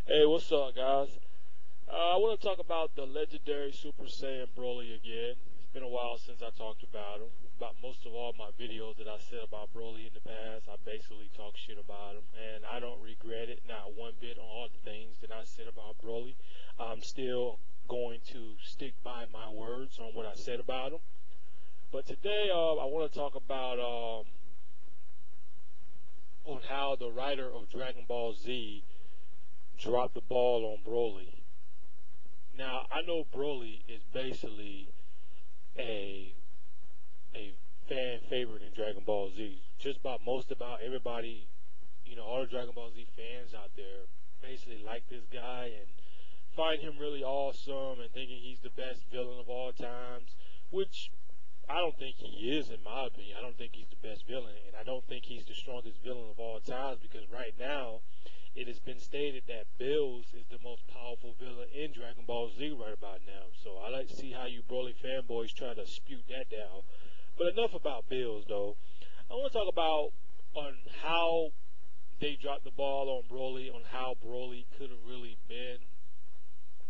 Hey, what's up, guys? I want to talk about the legendary Super Saiyan Broly again. It's been a while since I talked about him. About most of all my videos that I said about Broly in the past, I basically talk shit about him, and I don't regret it, not one bit, on all the things that I said about Broly. I'm still going to stick by my words on what I said about him. But today, I want to talk about on how the writer of Dragon Ball Z dropped the ball on Broly. Now I know Broly is basically a a fan favorite in Dragon Ball Z. Just about everybody, all the Dragon Ball Z fans out there basically like this guy and find him really awesome and thinking he's the best villain of all times, which I don't think he is, in my opinion. I don't think he's the best villain, and I don't think he's the strongest villain of all times, because right now it has been stated that Bills is the most powerful villain in Dragon Ball Z right about now. So I like to see how you Broly fanboys try to dispute that down. But enough about Bills, though. I want to talk about on how they dropped the ball on Broly, on how Broly could have really been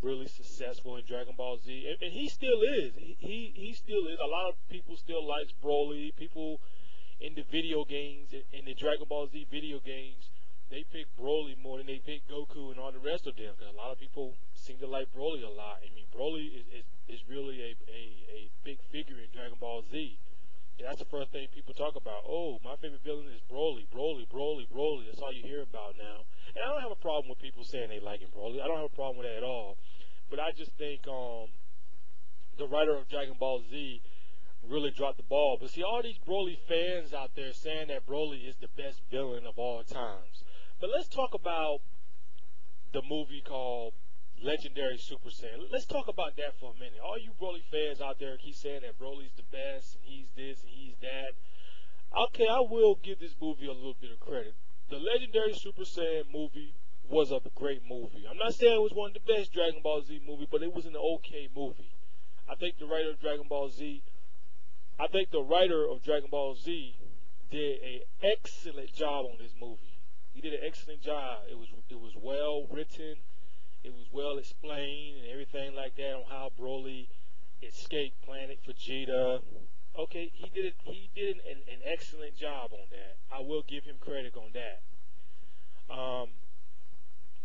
really successful in Dragon Ball Z, and he still is. He still is. A lot of people still likes Broly. People in the video games, in the Dragon Ball Z video games, they pick Broly more than they pick Goku and all the rest of them. Because a lot of people seem to like Broly a lot. I mean, Broly is really a big figure in Dragon Ball Z. And that's the first thing people talk about. Oh, my favorite villain is Broly, Broly, Broly, Broly. That's all you hear about now. And I don't have a problem with people saying they like him, Broly. I don't have a problem with that at all. But I just think the writer of Dragon Ball Z really dropped the ball. But see, all these Broly fans out there saying that Broly is the best villain of all times. But let's talk about the movie called Legendary Super Saiyan. Let's talk about that for a minute. All you Broly fans out there keep saying that Broly's the best, and he's this, and he's that. Okay, I will give this movie a little bit of credit. The Legendary Super Saiyan movie was a great movie. I'm not saying it was one of the best Dragon Ball Z movie, but it was an okay movie. I think the writer of Dragon Ball Z did an excellent job on this movie. He did an excellent job. It was well written, it was well explained, and everything like that on how Broly escaped Planet Vegeta. Okay, he did an excellent job on that. I will give him credit on that.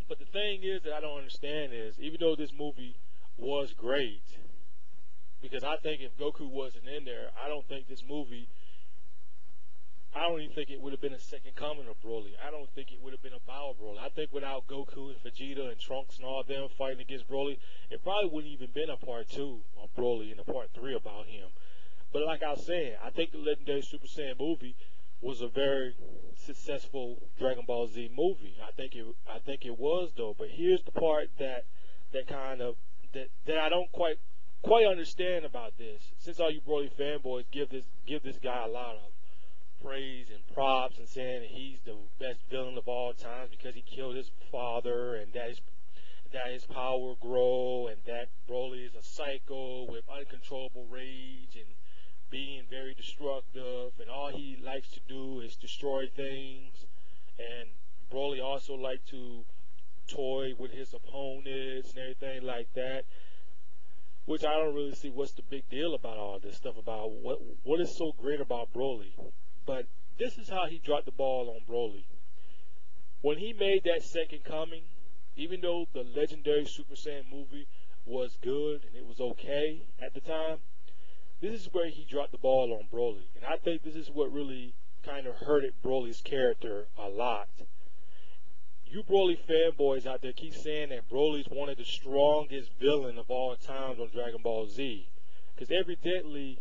But the thing is that I don't understand is, even though this movie was great, because I think if Goku wasn't in there, I don't even think it would have been a second coming of Broly. I don't think it would have been about Broly. I think without Goku and Vegeta and Trunks and all them fighting against Broly, it probably wouldn't even been a part 2 of Broly and a part 3 about him. But like I was saying, I think the Legendary Super Saiyan movie was a very successful Dragon Ball Z movie. I think it was, though. But here's the part that I don't quite understand about this. Since all you Broly fanboys give this guy a lot of praise and props and saying that he's the best villain of all times because he killed his father, and that his power grow, and that Broly is a psycho with uncontrollable rage and being very destructive, and all he likes to do is destroy things. And Broly also likes to toy with his opponents and everything like that. Which I don't really see what's the big deal about all this stuff, about what is so great about Broly. But this is how he dropped the ball on Broly. When he made that second coming, even though the Legendary Super Saiyan movie was good and it was okay at the time, this is where he dropped the ball on Broly. And I think this is what really kind of hurted Broly's character a lot. You Broly fanboys out there keep saying that Broly's one of the strongest villain of all times on Dragon Ball Z. Because evidently,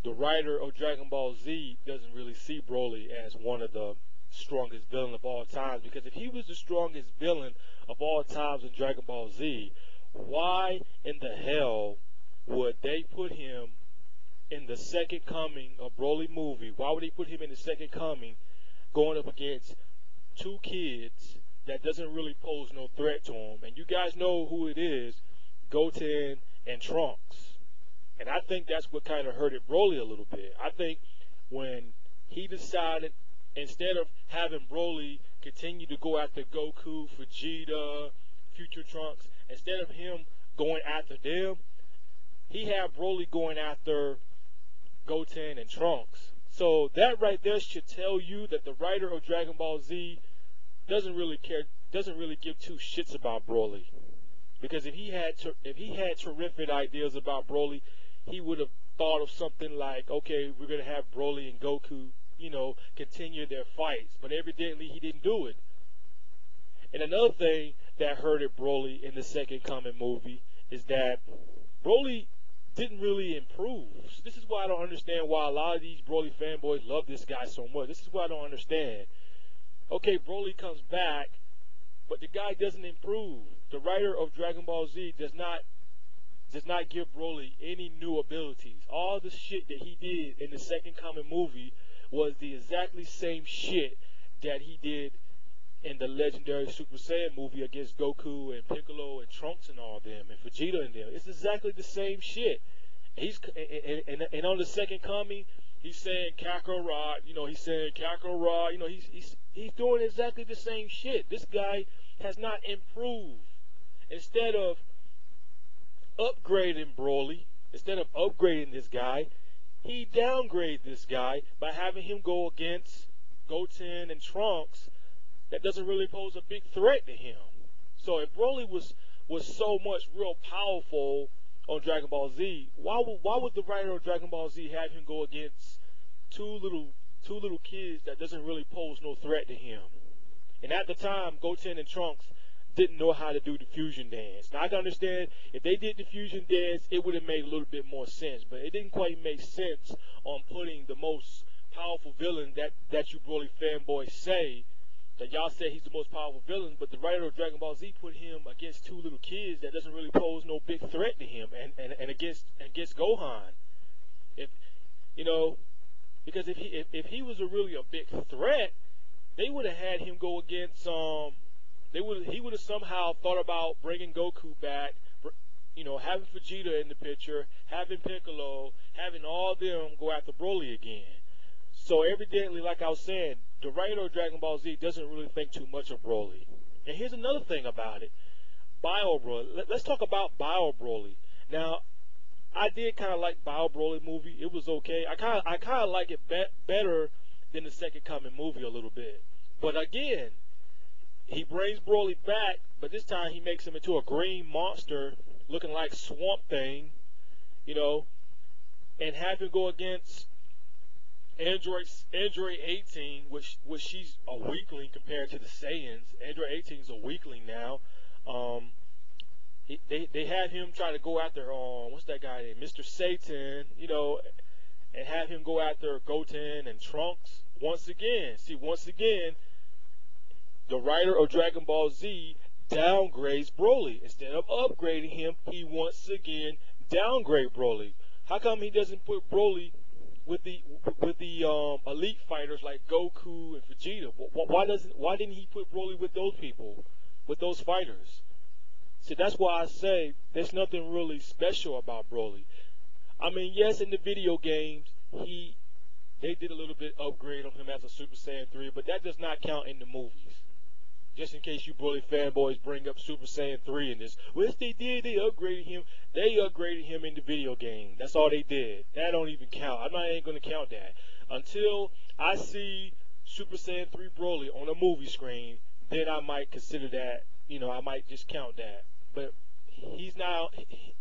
the writer of Dragon Ball Z doesn't really see Broly as one of the strongest villain of all times. Because if he was the strongest villain of all times in Dragon Ball Z, why in the hell would they put him in the second coming of Broly movie? Why would they put him in the second coming going up against two kids that doesn't really pose no threat to him? And you guys know who it is, Goten and Trunks. And I think that's what kind of hurted Broly a little bit. I think when he decided, instead of having Broly continue to go after Goku, Vegeta, future Trunks, instead of him going after them, he had Broly going after Goten and Trunks. So that right there should tell you that the writer of Dragon Ball Z doesn't really care, doesn't really give two shits about Broly. Because if he had terrific ideas about Broly, he would have thought of something like, okay, we're gonna have Broly and Goku, continue their fights. But evidently he didn't do it. And another thing that hurted Broly in the Second Coming movie is that Broly didn't really improve. So this is why I don't understand why a lot of these Broly fanboys love this guy so much. This is why I don't understand. Okay, Broly comes back, but the guy doesn't improve. The writer of Dragon Ball Z does not give Broly any new abilities. All the shit that he did in the Second Coming movie was the exactly same shit that he did in the legendary Super Saiyan movie against Goku and Piccolo and Trunks and all them and Vegeta and them. It's exactly the same shit. And on the Second Coming, he's saying Kakarot. He's saying Kakarot. He's doing exactly the same shit. This guy has not improved. Instead of upgrading Broly, instead of upgrading this guy, he downgraded this guy by having him go against Goten and Trunks that doesn't really pose a big threat to him. So if Broly was so much real powerful on Dragon Ball Z, why would the writer of Dragon Ball Z have him go against two little kids that doesn't really pose no threat to him? And at the time, Goten and Trunks didn't know how to do the fusion dance. Now I can understand if they did the fusion dance, it would have made a little bit more sense, but it didn't quite make sense on putting the most powerful villain that you Broly fanboys say, that y'all say he's the most powerful villain, but the writer of Dragon Ball Z put him against two little kids that doesn't really pose no big threat to him, and against Gohan. Because if he was really a big threat, they would have had him go against he would have somehow thought about bringing Goku back, having Vegeta in the picture, having Piccolo, having all them go after Broly again. So evidently, like I was saying, the writer of Dragon Ball Z doesn't really think too much of Broly. And here's another thing about it. Bio Broly. Let's talk about Bio Broly. Now, I did kind of like Bio Broly movie. It was okay. I kind of like it better than the Second Coming movie a little bit. But again, he brings Broly back, but this time he makes him into a green monster looking like Swamp Thing, and have him go against Android 18, which she's a weakling compared to the Saiyans. Android 18 is a weakling now. They had him try to go after what's that guy named Mr. Satan, and have him go after Goten and Trunks once again. See, once again, the writer of Dragon Ball Z downgrades Broly. Instead of upgrading him, he once again downgrade Broly. How come he doesn't put Broly with the elite fighters like Goku and Vegeta? Why didn't he put Broly with those people, with those fighters? See, that's why I say there's nothing really special about Broly. I mean, yes, in the video games, they did a little bit upgrade on him as a Super Saiyan 3, but that does not count in the movies. Just in case you Broly fanboys bring up Super Saiyan 3 in this. Well, yes, they did. They upgraded him. They upgraded him in the video game. That's all they did. That don't even count. Ain't going to count that. Until I see Super Saiyan 3 Broly on a movie screen, then I might consider that, I might just count that. But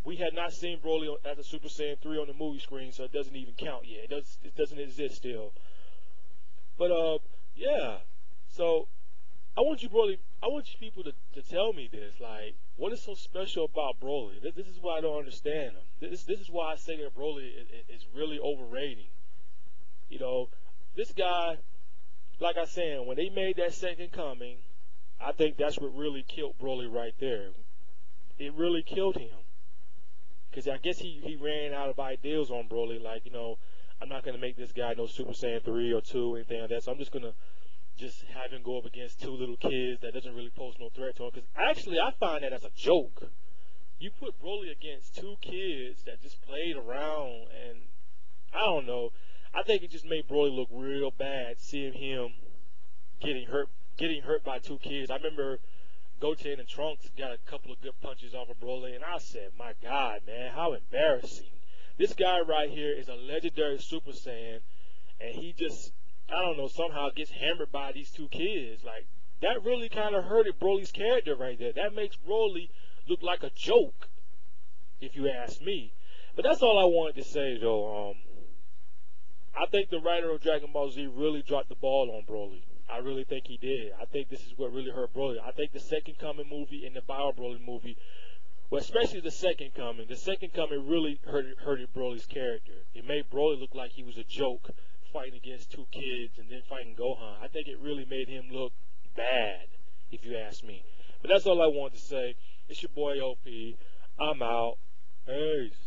we had not seen Broly as a Super Saiyan 3 on the movie screen, so it doesn't even count yet. It doesn't exist still. But, yeah. So, I want you people to tell me this. Like, what is so special about Broly? This is why I don't understand him. This is why I say that Broly is really overrating. This guy, like I said, when they made that Second Coming, I think that's what really killed Broly right there. It really killed him. Because I guess he ran out of ideas on Broly. Like, I'm not going to make this guy no Super Saiyan 3 or 2 or anything like that. So I'm just going to have him go up against two little kids that doesn't really pose no threat to him. Because actually, I find that as a joke. You put Broly against two kids that just played around, and I don't know. I think it just made Broly look real bad seeing him getting hurt by two kids. I remember Goten and Trunks got a couple of good punches off of Broly, and I said, my God, man, how embarrassing. This guy right here is a legendary Super Saiyan, and he just, I don't know, somehow gets hammered by these two kids. Like, that really kind of hurted Broly's character right there. That makes Broly look like a joke, if you ask me. But that's all I wanted to say, though. I think the writer of Dragon Ball Z really dropped the ball on Broly. I really think he did. I think this is what really hurt Broly. I think the Second Coming movie and the Bio Broly movie, well, especially the Second Coming really hurted Broly's character. It made Broly look like he was a joke fighting against two kids and then fighting Gohan. I think it really made him look bad, if you ask me. But that's all I wanted to say. It's your boy OP. I'm out. Peace.